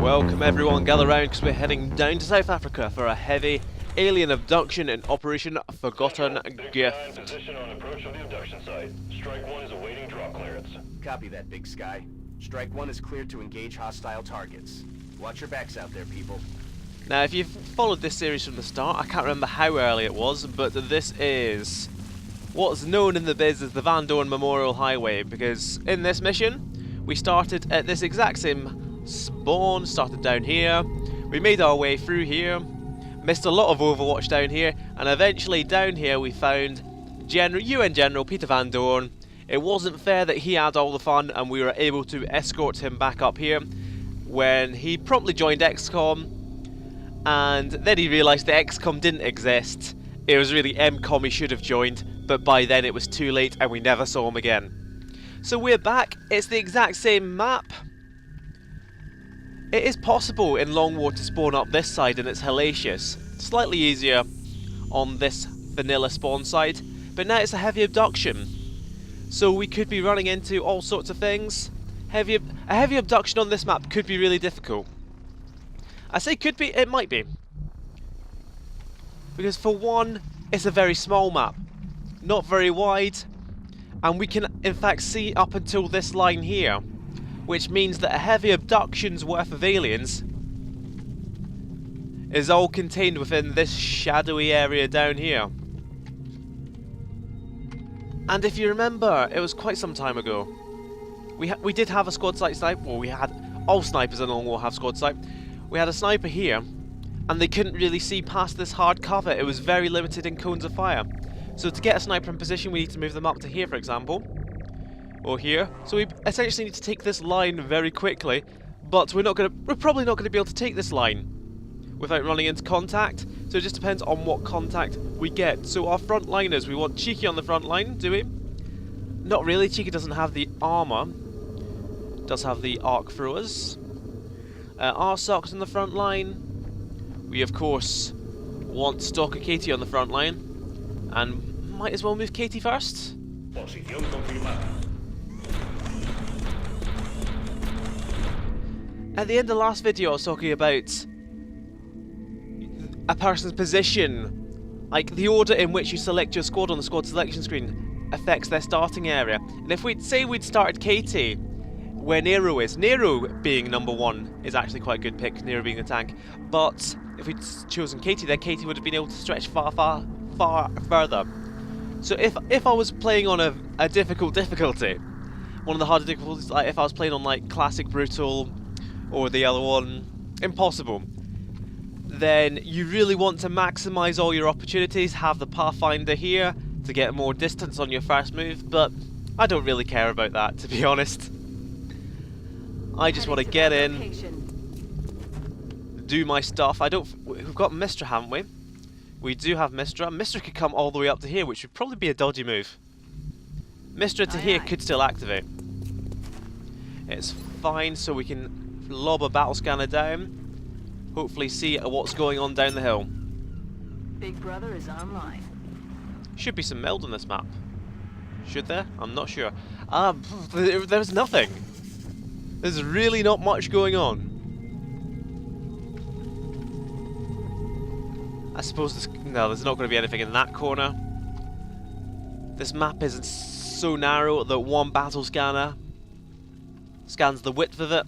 Welcome everyone, gather round because we're heading down to South Africa for a heavy alien abduction in Operation Forgotten Gift. Position on approach of the abduction site. Strike 1 is awaiting drop clearance. Copy that, Big Sky. Strike 1 is cleared to engage hostile targets. Watch your backs out there, people. Now, if you've followed this series from the start, I can't remember how early it was, but this is what's known in the biz as the Van Dorn Memorial Highway, because in this mission, we started at this exact same spawn, started down here, we made our way through here, missed a lot of Overwatch down here, and eventually down here we found UN General Peter Van Dorn. It wasn't fair that he had all the fun and we were able to escort him back up here when he promptly joined XCOM, and then he realised that XCOM didn't exist. It was really M-Kom he should have joined, but by then it was too late and we never saw him again. So we're back, it's the exact same map. It is possible in Long War to spawn up this side and it's hellacious. Slightly easier on this vanilla spawn side, but now it's a heavy abduction. So we could be running into all sorts of things. A heavy abduction on this map could be really difficult. I say could be, it might be. Because for one, it's a very small map. Not very wide. And we can in fact see up until this line here. Which means that a heavy abduction's worth of aliens is all contained within this shadowy area down here. And if you remember, it was quite some time ago. We did have a squad sight sniper. Well, we had all snipers in Long War have squad sight. We had a sniper here, and they couldn't really see past this hard cover. It was very limited in cones of fire. So to get a sniper in position, we need to move them up to here, for example. Or here. So we essentially need to take this line very quickly, but we're probably not gonna be able to take this line without running into contact. So it just depends on what contact we get. So our frontliners, we want Cheeky on the front line, do we? Not really, Cheeky doesn't have the armor. Does have the arc throwers. R-Sock's on the front line. We of course want Stalker Katie on the front line. And might as well move Katie first. At the end of the last video I was talking about a person's position. Like the order in which you select your squad on the squad selection screen affects their starting area. And if we'd say we'd started Katie where Nero is, Nero being number 1 is actually quite a good pick, Nero being the tank. But if we'd chosen Katie, then Katie would have been able to stretch far further. So if I was playing on a difficult difficulty, one of the harder difficulties, like if I was playing on like Classic Brutal or the other one, Impossible, then you really want to maximise all your opportunities, have the Pathfinder here to get more distance on your first move, but I don't really care about that, to be honest. I just want to get in, do my stuff. We've got Mistra, haven't we? We do have Mistra. Mistra could come all the way up to here, which would probably be a dodgy move. Mistra to here could still activate. It's fine, so we can lob a battle scanner down. Hopefully see what's going on down the hill. Big Brother is online. Should be some meld on this map. Should there? I'm not sure. There's nothing. There's really not much going on. I suppose there's not going to be anything in that corner. This map is so narrow that one battle scanner scans the width of it.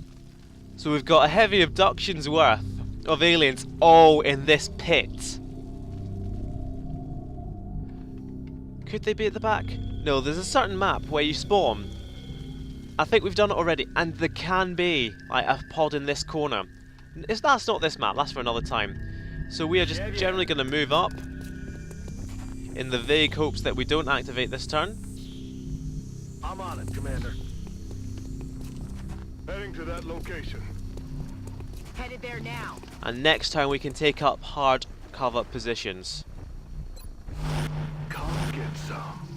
So we've got a heavy abduction's worth of aliens all in this pit. Could they be at the back? No, there's a certain map where you spawn. I think we've done it already, and there can be like a pod in this corner. That's not this map, that's for another time. So we are just generally going to move up in the vague hopes that we don't activate this turn. I'm on it, Commander. Heading to that location. Headed there now. And next time we can take up hard cover positions. Come get some.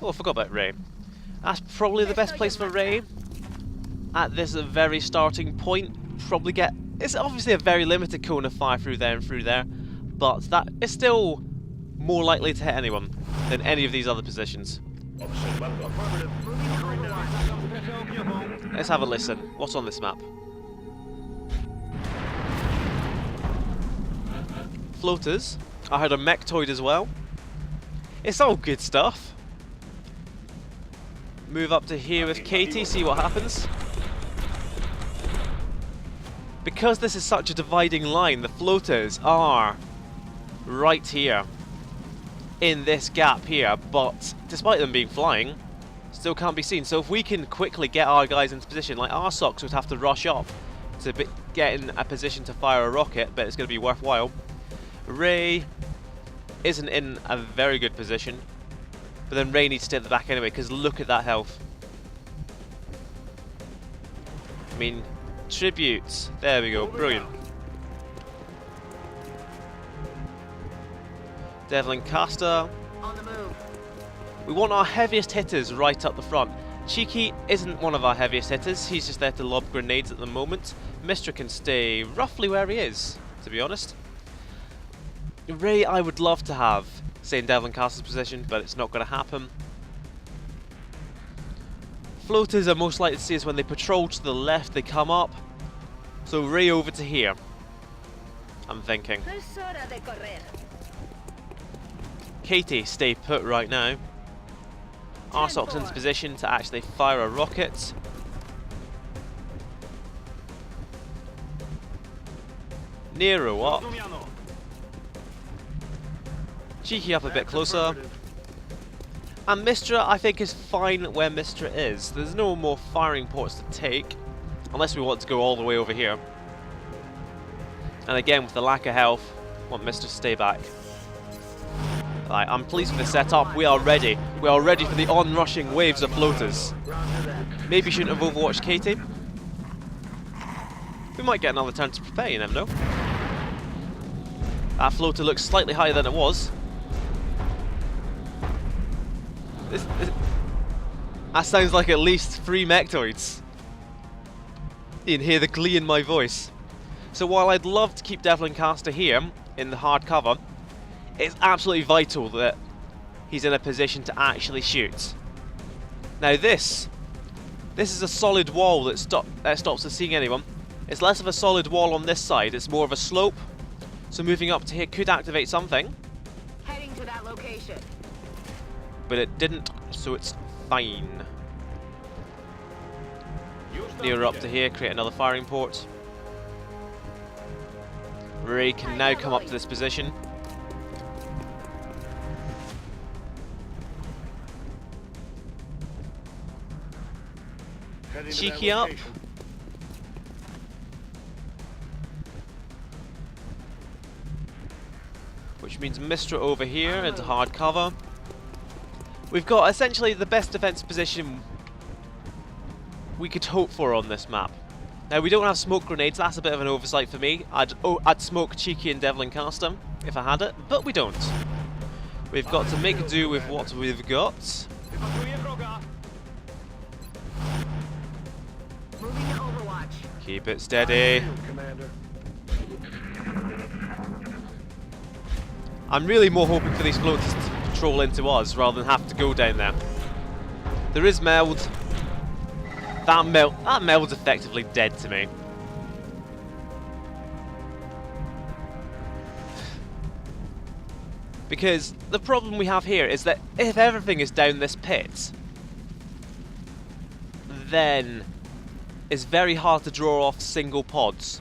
Oh, I forgot about Ray. That's probably the best place for Ray. At this very starting point, probably get... It's obviously a very limited cone of fire through there and through there, but that is still more likely to hit anyone than any of these other positions. Let's have a listen. What's on this map? floaters. I heard a mechtoid as well. It's all good stuff. Move up to here with Katie, see what happens. Because this is such a dividing line, the floaters are right here. In this gap here, but despite them being flying, still can't be seen. So if we can quickly get our guys into position, like our socks would have to rush up to get in a position to fire a rocket, but it's going to be worthwhile. Ray isn't in a very good position, but then Ray needs to stay at the back anyway, because look at that health. I mean, tributes. There we go, brilliant. Devlin Caster. On the move. We want our heaviest hitters right up the front. Cheeky isn't one of our heaviest hitters, he's just there to lob grenades at the moment. Mistra can stay roughly where he is, to be honest. Ray I would love to have, say in Devlin Caster's position, but it's not going to happen. Floaters are most likely to see us when they patrol to the left, they come up. So Ray over to here, I'm thinking. Katie, stay put right now. Arsoc's into position to actually fire a rocket. Nero up. Cheeky up a bit closer. And Mistra, I think, is fine where Mistra is. There's no more firing ports to take, unless we want to go all the way over here. And again, with the lack of health, I want Mistra to stay back. Right, I'm pleased with the setup. We are ready. We are ready for the on-rushing waves of floaters. Maybe shouldn't have overwatched Katie. We might get another turn to prepare, you never know. That floater looks slightly higher than it was. That sounds like at least 3 mechtoids. You can hear the glee in my voice. So while I'd love to keep Devlin Caster here in the hard cover, it's absolutely vital that he's in a position to actually shoot. Now this is a solid wall that stops us seeing anyone. It's less of a solid wall on this side, it's more of a slope. So moving up to here could activate something. Heading to that location. But it didn't, so it's fine. Near up to here, create another firing port. Ray can now come up to this position. Cheeky up. Which means Mistra over here into hard cover. We've got essentially the best defensive position we could hope for on this map. Now we don't have smoke grenades, that's a bit of an oversight for me. I'd smoke Cheeky and Devlin Caster if I had it, but we don't. We've got to make do with what we've got. Moving to Overwatch. Keep it steady. I'm really more hoping for these floaters to patrol into us rather than have to go down there. There is meld. That meld's effectively dead to me. Because the problem we have here is that if everything is down this pit, then it's very hard to draw off single pods.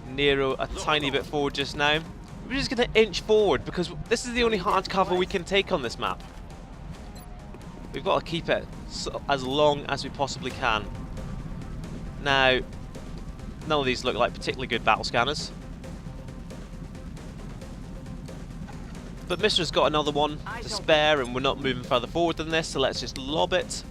Nero a tiny bit forward just now. We're just going to inch forward because this is the only hard cover we can take on this map. We've got to keep it as long as we possibly can. Now, none of these look like particularly good battle scanners. But Mistra's got another one to spare and we're not moving further forward than this, so let's just lob it.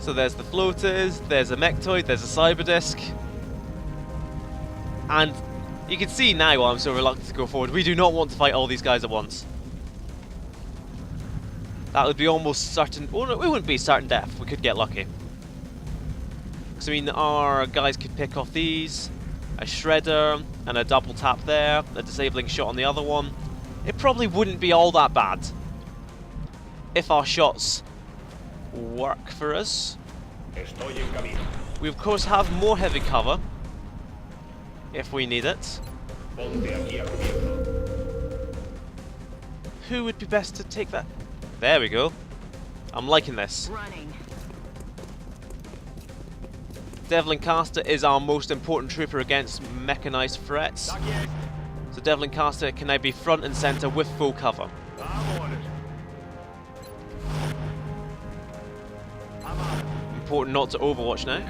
So there's the floaters, there's a mechtoid, there's a cyber disc. And you can see now why I'm so reluctant to go forward. We do not want to fight all these guys at once. That would be almost certain. Well, no, it wouldn't be certain death. We could get lucky. Because I mean, our guys could pick off these, a shredder, and a double tap there, a disabling shot on the other one. it probably wouldn't be all that bad if our shots work for us. Estoy en camino. We of course have more heavy cover if we need it. Ponte aquí a cubierto. Who would be best to take that? There we go. I'm liking this. Running. Devlin Caster is our most important trooper against mechanized threats. So Devlin Caster can now be front and center with full cover. I'm on it. Important not to overwatch now.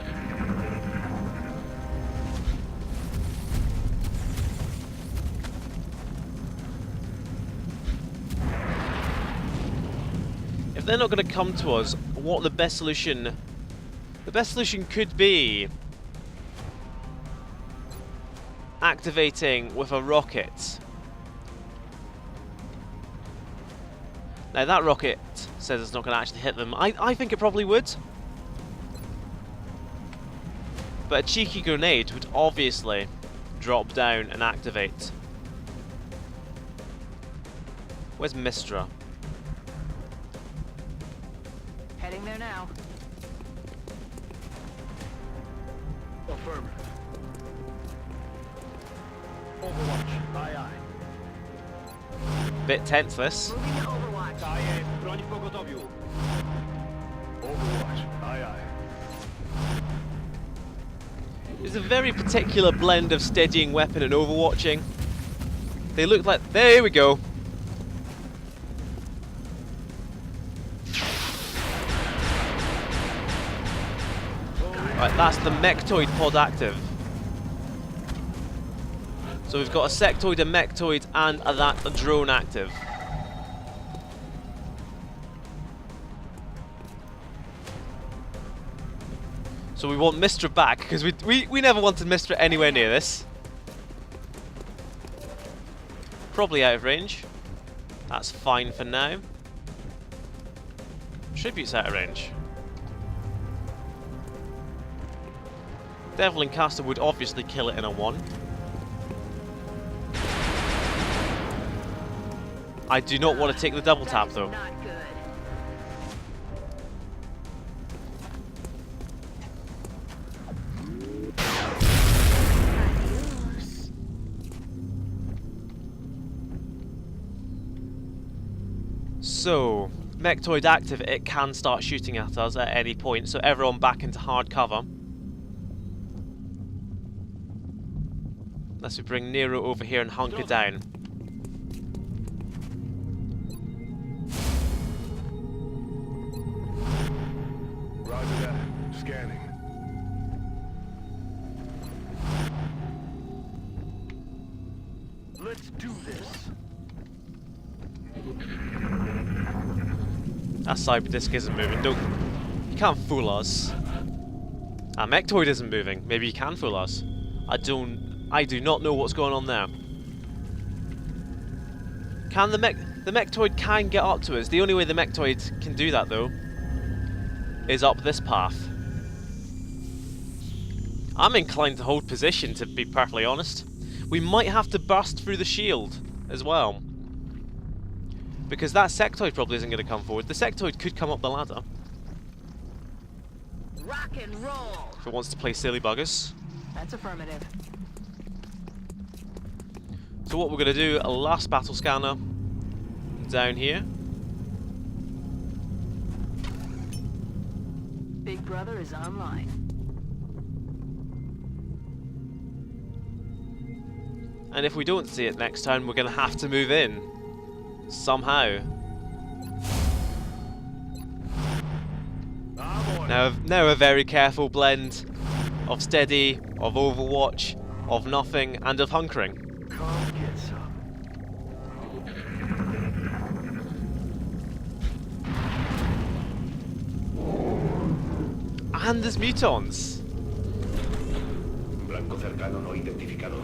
If they're not going to come to us, what the best solution? The best solution could be activating with a rocket. Now that rocket says it's not going to actually hit them. I think it probably would. But a cheeky grenade would obviously drop down and activate. Where's Mistra? Heading there now. Affirmative. Overwatch. Aye, aye. Bit tense this. Moving to Overwatch. Aye, broń w pogotowiu. Overwatch. Aye, aye. There's a very particular blend of steadying weapon and overwatching. They look like... There we go. Right, that's the Mechtoid pod active. So we've got a Sectoid, a Mechtoid, and a drone active. So we want Mistra back, because we never wanted Mistra anywhere near this. Probably out of range. That's fine for now. Tribute's out of range. Devlin Caster would obviously kill it in a 1. I do not want to take the double tap That is though. not good. So, Mechtoid active, it can start shooting at us at any point, so everyone back into hard cover. Unless we bring Nero over here and hunker down. Roger that. Scanning. Let's do this. That cyber disc isn't moving. Don't. You can't fool us. Ah, Mechtoid isn't moving. Maybe you can fool us. I do not know what's going on there. Can the Mechtoid can get up to us? The only way the Mechtoid can do that though is up this path. I'm inclined to hold position, to be perfectly honest. We might have to burst through the shield as well. Because that Sectoid probably isn't going to come forward. The Sectoid could come up the ladder. Rock and roll. If it wants to play silly buggers. That's affirmative. So what we're going to do, a last battle scanner down here. Big Brother is online. And if we don't see it next time, we're going to have to move in. Somehow. Now a very careful blend of steady, of overwatch, of nothing, and of hunkering. Come get some. And there's mutons. Blanco cercano no identificado.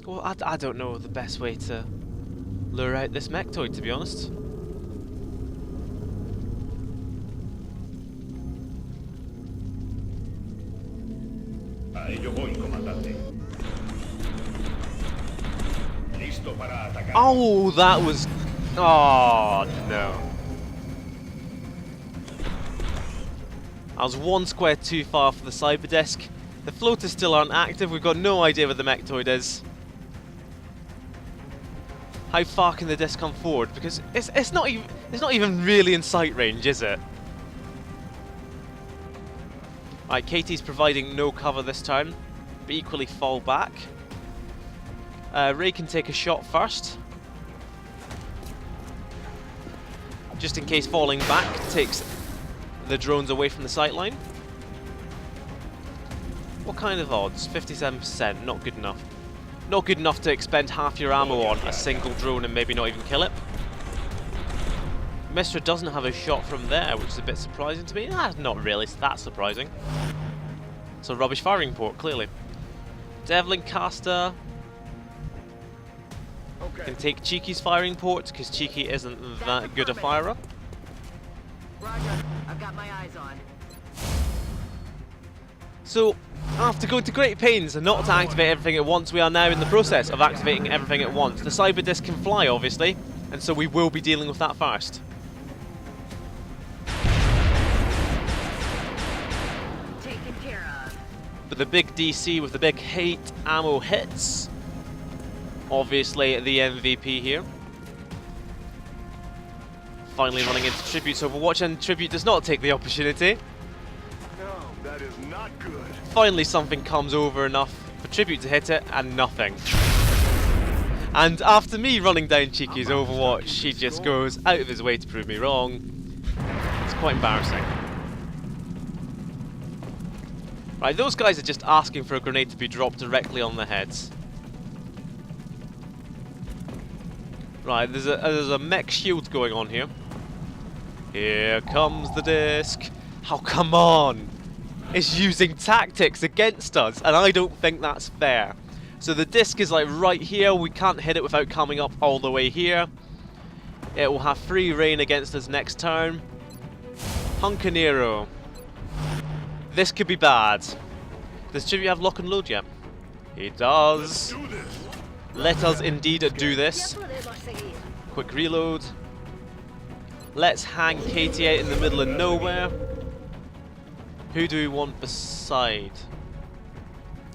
Well, I don't know the best way to lure out this Mechtoid, to be honest. A ello voy, comandante. Listo para atacar. Oh, that was... Oh, no. I was one square too far for the cyber disc. The floaters still aren't active. We've got no idea where the mechtoid is. How far can the disc come forward? Because it's not even really in sight range, is it? Right, Katie's providing no cover this time, but equally fall back. Ray can take a shot first, just in case falling back takes the drones away from the sight line. What kind of odds? 57%, not good enough. Not good enough to expend half your ammo on a single drone and maybe not even kill it. Mistra doesn't have a shot from there, which is a bit surprising to me. Not really that surprising. It's a rubbish firing port, clearly. Devlin Caster can take Cheeky's firing port, because Cheeky isn't that good a firer. Roger. I've got my eyes on. So, after going to great pains not to activate everything at once, we are now in the process of activating everything at once. The cyber disc can fly, obviously, and so we will be dealing with that first. Taken care of. But the big DC with the big hate ammo hits, obviously the MVP here. Finally running into Tribute's Overwatch, and Tribute does not take the opportunity. No, that is not good. Finally something comes over enough for Tribute to hit it, and nothing. And after me running down Cheeky's Overwatch, he just goes out of his way to prove me wrong. It's quite embarrassing. Right, those guys are just asking for a grenade to be dropped directly on their heads. Right, there's a mech shield going on here. Here comes the disc. Oh, come on! It's using tactics against us, and I don't think that's fair. So the disc is like right here. We can't hit it without coming up all the way here. It will have free reign against us next turn. Hunkanero. This could be bad. Does Tribute have lock and load yet? He does. Do this. Let us indeed do this. Quick reload. Let's hang Katie out in the middle of nowhere. Who do we want beside?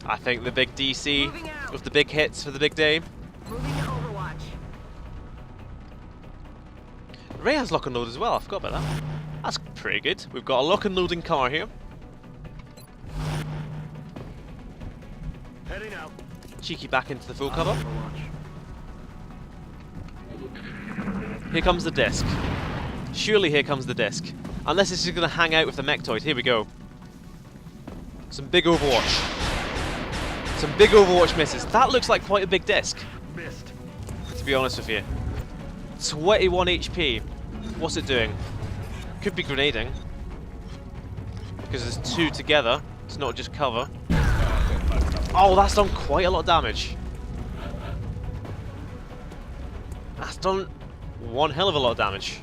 I think the big DC with the big hits for the big day. Moving to Overwatch. Ray has lock and load as well, I forgot about that. That's pretty good. We've got a lock and loading car here. Heading out. Cheeky back into the full cover. Here comes the disc. Surely here comes the disc. Unless it's just going to hang out with the mechtoid. Here we go. Some big Overwatch. Some big Overwatch misses. That looks like quite a big disc, Missed. to be honest with you. 21 HP. What's it doing? Could be grenading. Because there's two together. It's not just cover. Oh, that's done quite a lot of damage. That's done one hell of a lot of damage.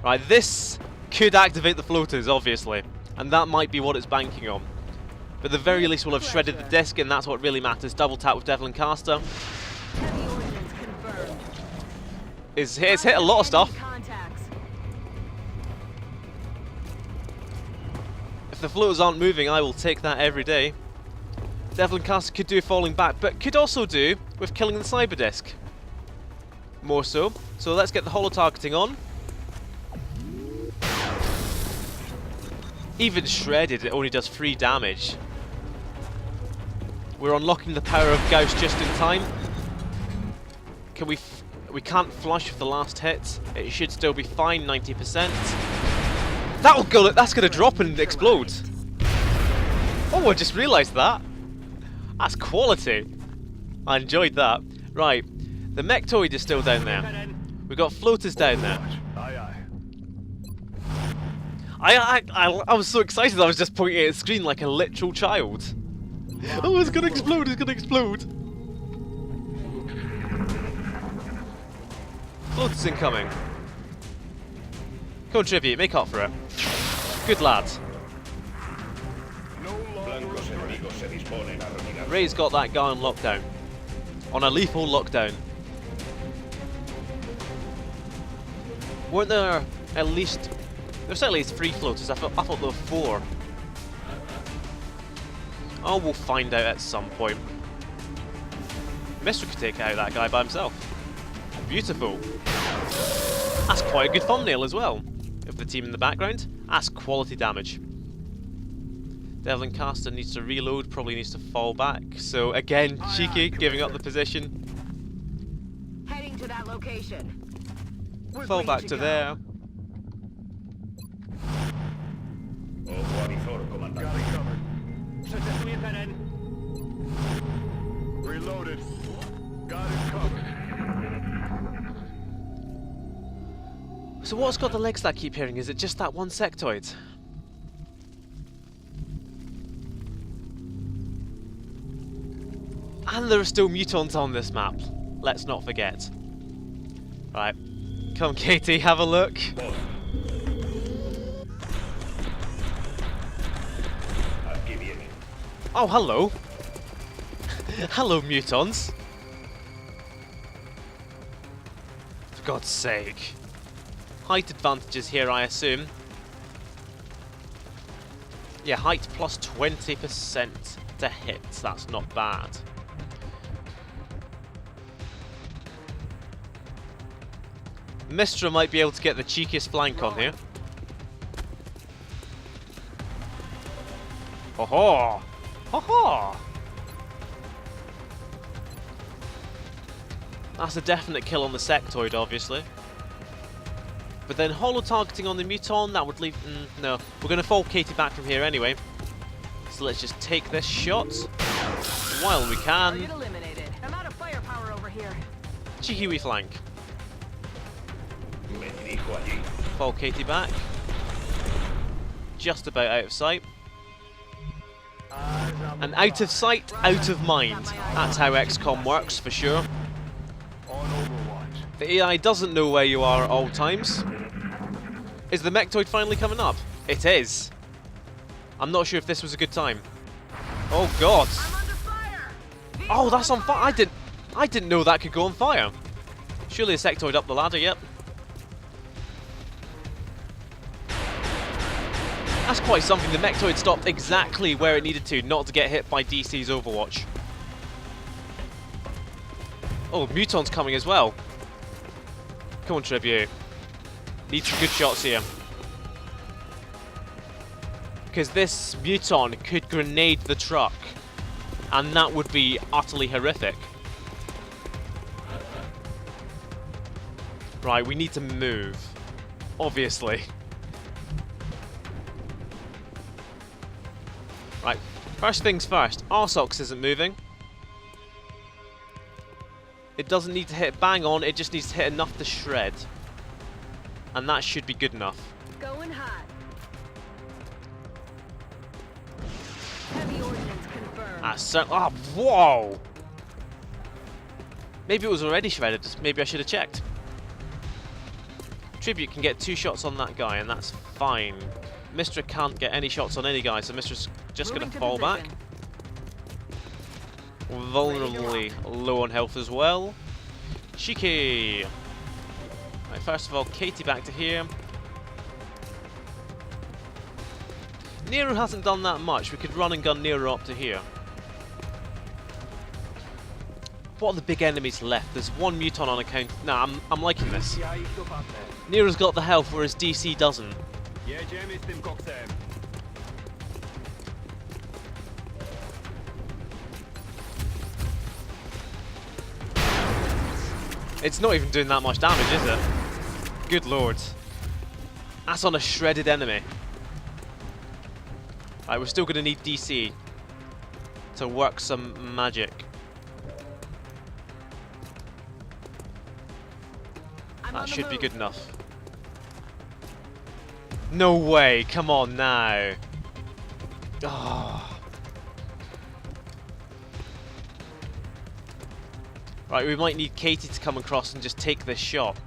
Right, this could activate the floaters, obviously. And that might be what it's banking on. But at the very least we'll have shredded the disc, and that's what really matters. Double tap with Devlin Caster. Heavy ordnance confirmed. It's hit a lot of stuff. Contacts. If the floaters aren't moving, I will take that every day. Devlin Caster could do falling back, but could also do with killing the cyber disc. More so. So let's get the holo targeting on. Even shredded, it only does 3 damage. We're unlocking the power of Gauss just in time. Can we can't flush with the last hit. It should still be fine, 90%. That'll go. That's gonna drop and explode. Oh, I just realised that. That's quality. I enjoyed that. Right, the mechtoid is still down there. We've got floaters down there. Aye, aye. I was so excited I was just pointing at the screen like a literal child. Oh, it's gonna explode, it's gonna explode. Floaters incoming. Contribute, make up for it. Good lad. No longer Ray's got that guy on lockdown. On a lethal lockdown. Weren't there at least... There's at least 3 floaters. I thought there were 4. Oh, we'll find out at some point. Mr. could take out that guy by himself. Beautiful. That's quite a good thumbnail as well. Of the team in the background. That's quality damage. Devlin Caster needs to reload, probably needs to fall back. So again, cheeky, giving up the position. Heading to that location. We're Fall green back to go. there. Ojo avisor, comandante. Got it covered. Reloaded. Got it covered. So what's got the legs that I keep hearing? Is it just that one sectoid? And there are still mutons on this map. Let's not forget. Right. Come, Katie, have a look. Boss. Aquí viene. Oh, hello. Hello, mutons. For God's sake. Height advantages here, I assume. Yeah, height plus 20% to hit. That's not bad. Mistra might be able to get the cheekiest flank on here. Ho ho! Ho ho! That's a definite kill on the sectoid, obviously. But then holo targeting on the muton, that would leave... no, we're going to fall Katie back from here anyway. So let's just take this shot while we can. Target eliminated. I'm out of firepower over here. Cheeky wee flank. Me dirijo allí. Fall Katie back. Just about out of sight. And out of sight, out of mind. That's how XCOM works, for sure. On Overwatch. The AI doesn't know where you are at all times. Is the mechtoid finally coming up? It is. I'm not sure if this was a good time. Oh god. I'm under fire. Oh, that's on fire. I didn't know that could go on fire. Surely a sectoid up the ladder, yep. That's quite something. The mechtoid stopped exactly where it needed to, not to get hit by DC's Overwatch. Oh, Muton's coming as well. Come on, Tribute. Need some good shots here. Because this Muton could grenade the truck. And that would be utterly horrific. Right, we need to move. Obviously. Right, first things first. Arsox isn't moving. It doesn't need to hit bang on, it just needs to hit enough to shred. And that should be good enough. Going hot. Heavy ordnance confirmed. Oh, whoa! Maybe it was already shredded, maybe I should have checked. Tribute can get 2 shots on that guy, and that's fine. Mistra can't get any shots on any guy, so Mistra's just going to fall back. Vulnerably low on health as well. Cheeky! Right, first of all, Katie back to here. Nero hasn't done that much. We could run and gun Nero up to here. What are the big enemies left? There's one Muton on account. Nah, I'm liking this. Nero's got the health, whereas DC doesn't. Jedziemy z tym koksem. It's not even doing that much damage, is it? Good lord. That's on a shredded enemy. Right, we're still going to need DC to work some magic. That should be good enough. No way, come on now. Oh. Right, we might need Katie to come across and just take this shot.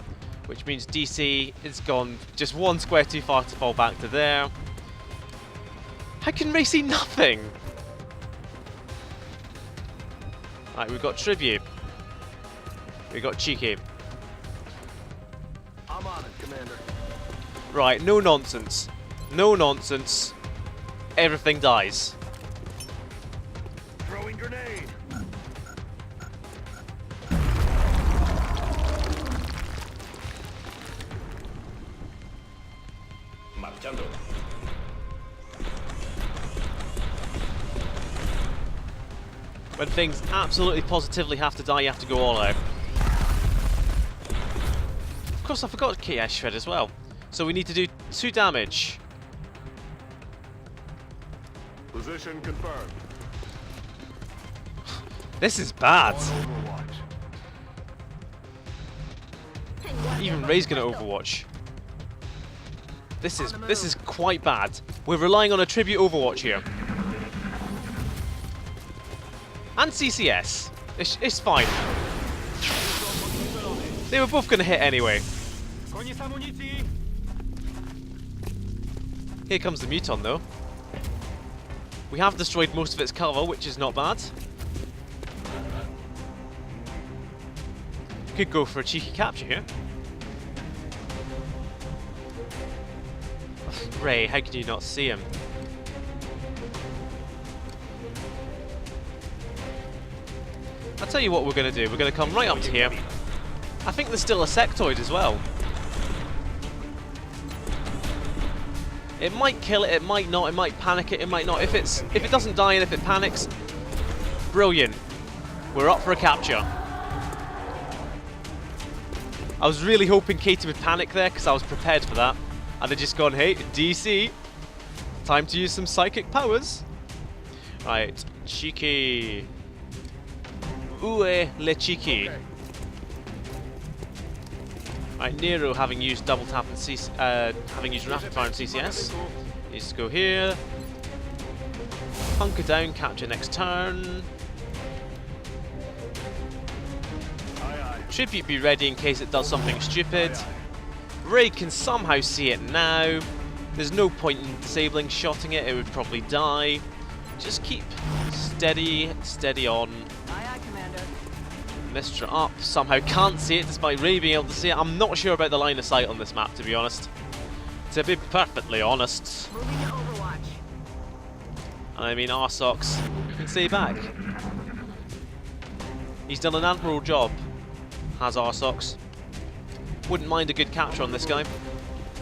Which means DC is gone just 1 square too far to fall back to there. How can Ray see nothing? Right, we've got tribute. We got cheeky. I'm on it, Commander. Right, no nonsense. No nonsense. Everything dies. Throwing grenade. Marchando. When things absolutely positively have to die, you have to go all out. Of course, I forgot KS Shred as well. So we need to do 2 damage. Position confirmed. This is bad. Even Ray's gonna Overwatch. This is quite bad. We're relying on a tribute Overwatch here. And CCS. It's fine. They were both gonna hit anyway. Here comes the Muton though. We have destroyed most of its cover, which is not bad. Could go for a cheeky capture here. Ray, how can you not see him? I'll tell you what we're going to do. We're going to come right up to here. I think there's still a sectoid as well. It might kill it, it might not, it might panic it, it might not. If it doesn't die and if it panics, brilliant. We're up for a capture. I was really hoping Katie would panic there because I was prepared for that. And they'd just gone, hey, DC, time to use some psychic powers. Right, cheeky. Ue le cheeky. Okay. Right, Nero having used double tap and having used rapid fire and CCS. Needs to go here. Hunker down, capture next turn. Tribute be ready in case it does something stupid. Ray can somehow see it now. There's no point in disabling shotting it, it would probably die. Just keep steady on. Aye, aye, Commander. Mistra up, somehow can't see it despite Ray being able to see it. I'm not sure about the line of sight on this map, to be honest. To be perfectly honest. Moving to Overwatch. And I mean, Arsox can stay back. He's done an admirable job, has Arsox. Wouldn't mind a good capture on this guy.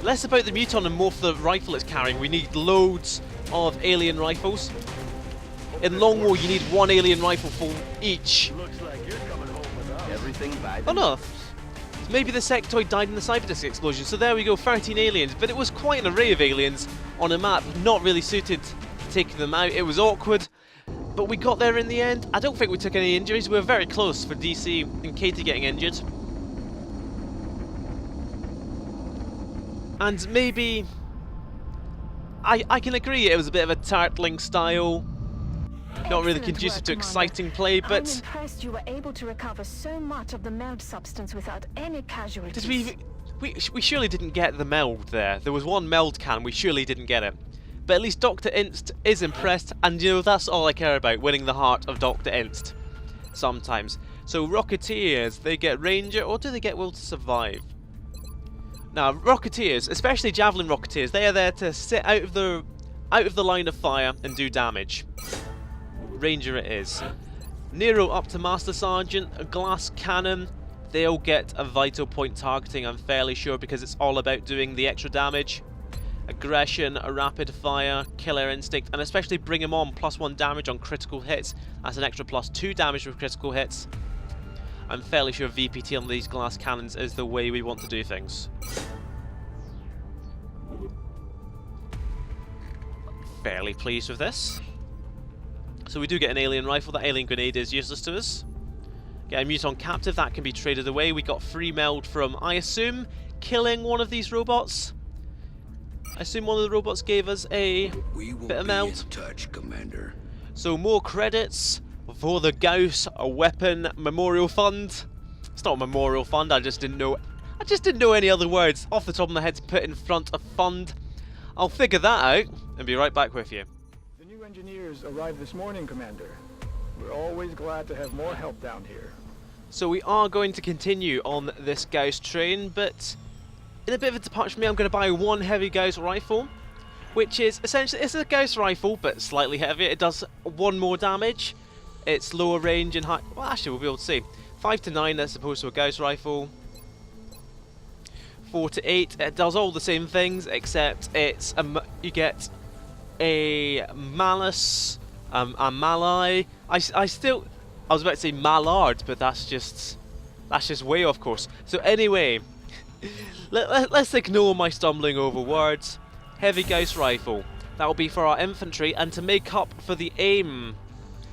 Less about the Muton and more for the rifle it's carrying. We need loads of alien rifles. In Long War, you need 1 alien rifle for each. Looks like you're coming home with us. Everything by the Oh no. Maybe the sectoid died in the Cyberdisk explosion, so there we go, 13 aliens. But it was quite an array of aliens on a map, not really suited to taking them out. It was awkward, but we got there in the end. I don't think we took any injuries. We were very close for DC and Katie getting injured. And maybe... I can agree it was a bit of a tartling style. Not really Excellent conducive work, to Commander. exciting play, I'm but... impressed you were able to recover so much of the meld substance without any casualties. Did we surely didn't get the meld there. There was one meld can, we surely didn't get it. But at least Dr. Inst is impressed, and you know, that's all I care about, winning the heart of Dr. Inst. Sometimes. So Rocketeers, they get Ranger, or do they get Will to Survive? Now, Rocketeers, especially Javelin Rocketeers, they are there to sit out of the line of fire and do damage. Ranger it is. Nero up to Master Sergeant, a glass cannon. They'll get a vital point targeting, I'm fairly sure, because it's all about doing the extra damage. Aggression, a rapid fire, killer instinct, and especially bring him on +1 damage on critical hits. That's an extra +2 damage with critical hits. I'm fairly sure VPT on these glass cannons is the way we want to do things. Fairly pleased with this. So we do get an alien rifle. That alien grenade is useless to us. Get a Muton captive, that can be traded away. We got free meld from, I assume, killing one of these robots. I assume one of the robots gave us a bit of meld. In touch, Commander. So more credits for the Gauss Weapon Memorial Fund. It's not a memorial fund, I just didn't know any other words off the top of my head to put in front of fund. I'll figure that out and be right back with you. The new engineers arrived this morning, Commander. We're always glad to have more help down here. So we are going to continue on this Gauss train, but in a bit of a departure from me, I'm going to buy one heavy Gauss rifle, which is essentially, it's a Gauss rifle, but slightly heavier. It does 1 more damage. It's lower range and high. Well, actually, we'll be able to see. 5 to 9 as opposed to a Gauss rifle. 4 to 8. It does all the same things, except it's you get a malus, a malai. I was about to say mallard, but that's just way off course. So anyway, let's ignore my stumbling over words. Heavy Gauss rifle. That will be for our infantry, and to make up for the aim,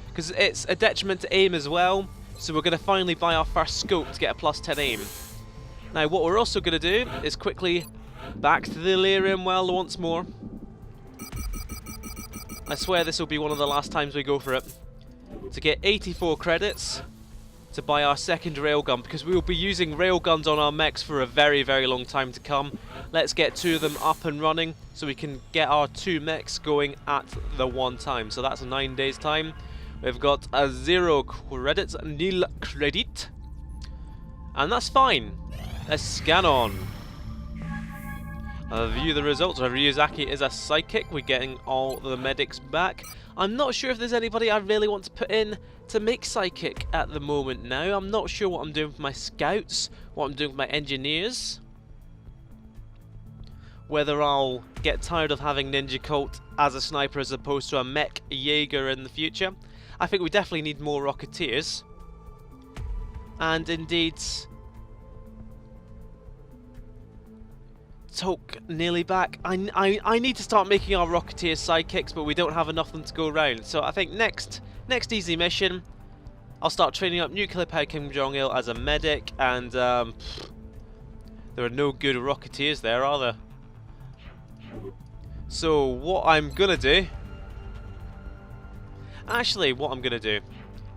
because it's a detriment to aim as well. So we're going to finally buy our first scope to get a +10 aim. Now what we're also going to do is quickly back to the Delirium well once more. I swear this will be one of the last times we go for it. To get 84 credits to buy our second railgun, because we will be using railguns on our mechs for a very, very long time to come. Let's get 2 of them up and running so we can get our 2 mechs going at the one time. So that's 9 days time. We've got a 0 credits, nil credit, and that's fine. Let's scan on. View the results. Ryuzaki is a psychic. We're getting all the medics back. I'm not sure if there's anybody I really want to put in to make psychic at the moment now. I'm not sure what I'm doing with my scouts, what I'm doing with my engineers. Whether I'll get tired of having Ninja Colt as a sniper as opposed to a mech Jaeger in the future. I think we definitely need more Rocketeers. And indeed, Toke nearly back. I need to start making our Rocketeer sidekicks, but we don't have enough of them to go around. So I think next easy mission, I'll start training up Nuclear Power Kim Jong-il as a medic, and there are no good Rocketeers there, are there? So what I'm gonna do, actually what I'm gonna do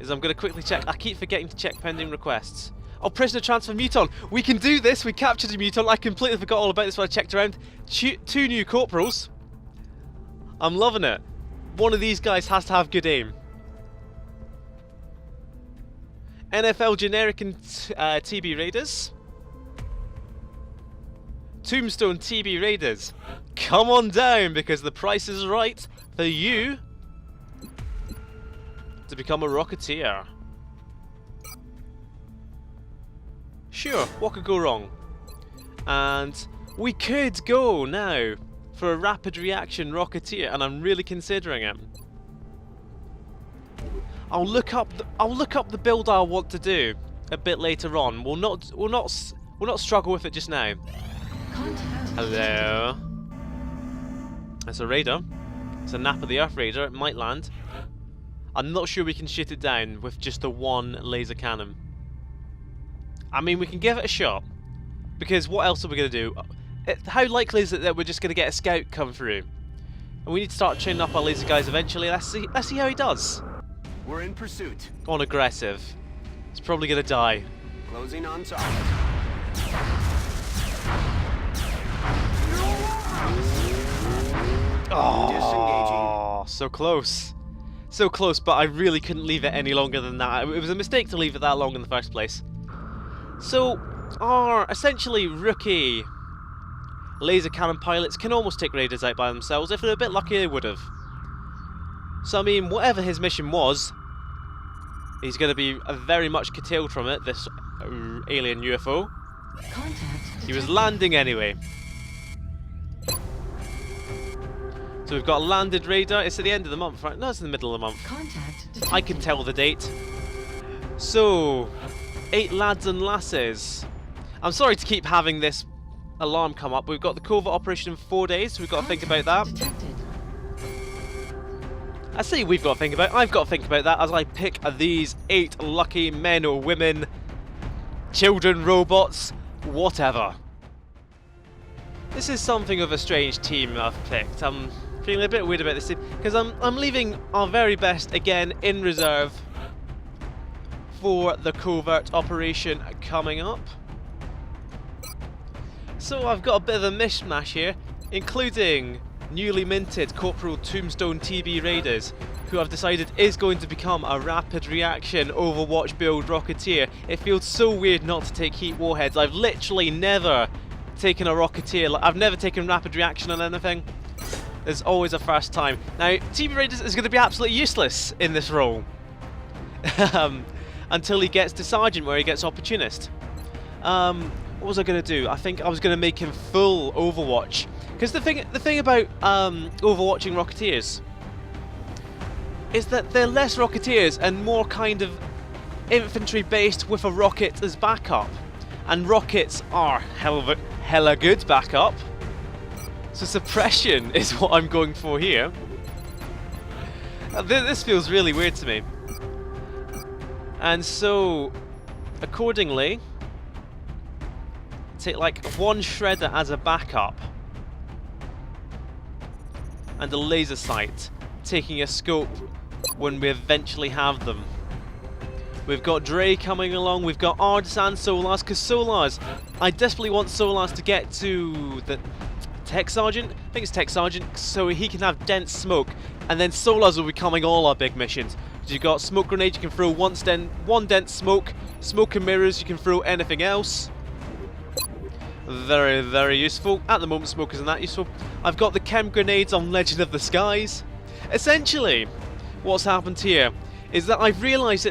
is I'm gonna quickly check. I keep forgetting to check pending requests. Oh, prisoner transfer Muton. We can do this. We captured a Muton. I completely forgot all about this when I checked around. 2 new corporals. I'm loving it. One of these guys has to have good aim. NFL generic and TB Raiders. Tombstone TB Raiders. Come on down, because the price is right for you to become a Rocketeer. Sure, what could go wrong? And we could go now for a rapid reaction Rocketeer, and I'm really considering it. I'll look up the build I want to do a bit later on. We'll not struggle with it just now. Hello. It's a raider. It's a Nap of the Earth raider. It might land. I'm not sure we can shoot it down with just the 1 laser cannon. I mean, we can give it a shot, because what else are we going to do? How likely is it that we're just going to get a scout come through? And we need to start training up our laser guys eventually. Let's see how he does. We're in pursuit. On aggressive. He's probably going to die. Closing on target. Oh, so close. So close, but I really couldn't leave it any longer than that. It was a mistake to leave it that long in the first place. So, our essentially rookie laser cannon pilots can almost take raiders out by themselves. If they're a bit lucky, they would have. So, I mean, whatever his mission was, he's going to be very much curtailed from it, this alien UFO. He was landing anyway. So we've got a landed raider. It's at the end of the month, right? No, it's in the middle of the month. I can tell the date. So, 8 lads and lasses. I'm sorry to keep having this alarm come up. We've got the covert operation in 4 days, so we've got to think about that. I say we've got to think about it. I've got to think about that as I pick these 8 lucky men or women, children, robots, whatever. This is something of a strange team I've picked. I'm feeling a bit weird about this team because I'm leaving our very best again in reserve for the covert operation coming up. So I've got a bit of a mishmash here, including newly minted Corporal Tombstone TB Raiders, who I've decided is going to become a rapid reaction Overwatch build Rocketeer. It feels so weird not to take heat warheads. I've literally never taken a Rocketeer. I've never taken rapid reaction on anything. There's always a first time. Now, TB Raiders is going to be absolutely useless in this role. Until he gets to Sergeant, where he gets Opportunist. What was I going to do? I think I was going to make him full Overwatch. Because the thing about overwatching Rocketeers is that they're less Rocketeers and more kind of infantry based with a rocket as backup. And rockets are hella good backup. So suppression is what I'm going for here. This feels really weird to me. And so, accordingly, take like one shredder as a backup. And a laser sight, taking a scope when we eventually have them. We've got Dre coming along, we've got Ardis and Solars, because Solars, I desperately want Solars to get to the Tech Sergeant? I think it's Tech Sergeant, so he can have dense smoke, and then Solars will be coming all our big missions. So you've got smoke grenade, you can throw one dense smoke, smoke and mirrors, you can throw anything else. Very, very useful. At the moment, smoke isn't that useful. I've got the chem grenades on Legend of the Skies. Essentially, what's happened here is that I've realised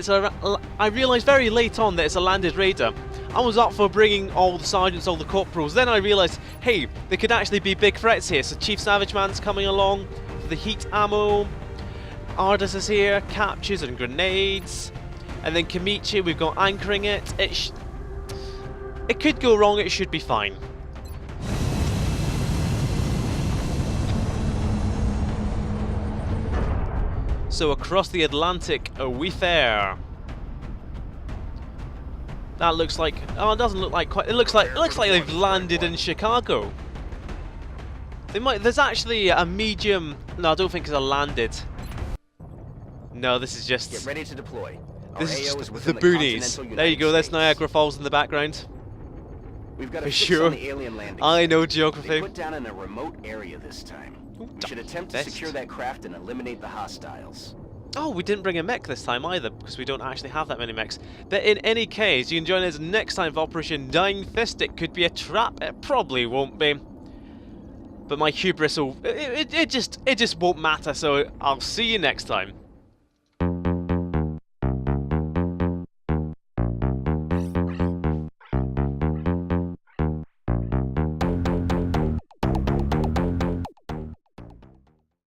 I realised very late on that it's a landed raider. I was up for bringing all the sergeants, all the corporals. Then I realised, hey, there could actually be big threats here. So Chief Savage Man's coming along for the heat ammo. Ardis is here, captures and grenades. And then Kamichi, we've got anchoring it. It could go wrong, it should be fine. So across the Atlantic we fare. That looks like, oh, it doesn't look like quite, it looks like they've landed in Chicago. They might, there's actually a medium, no, I don't think it's a landed. No, this is just, Get ready to deploy. this is just the boonies. There you go, there's Niagara Falls in the background. We've got a For fix sure. on the alien landing. I know They geography. put down in a remote area this time. We should attempt to best. secure that craft and eliminate the hostiles. Oh, we didn't bring a mech this time either, because we don't actually have that many mechs. But in any case, you can join us next time for Operation Dying Fist. It could be a trap, it probably won't be. But my hubris will, it just won't matter, so I'll see you next time.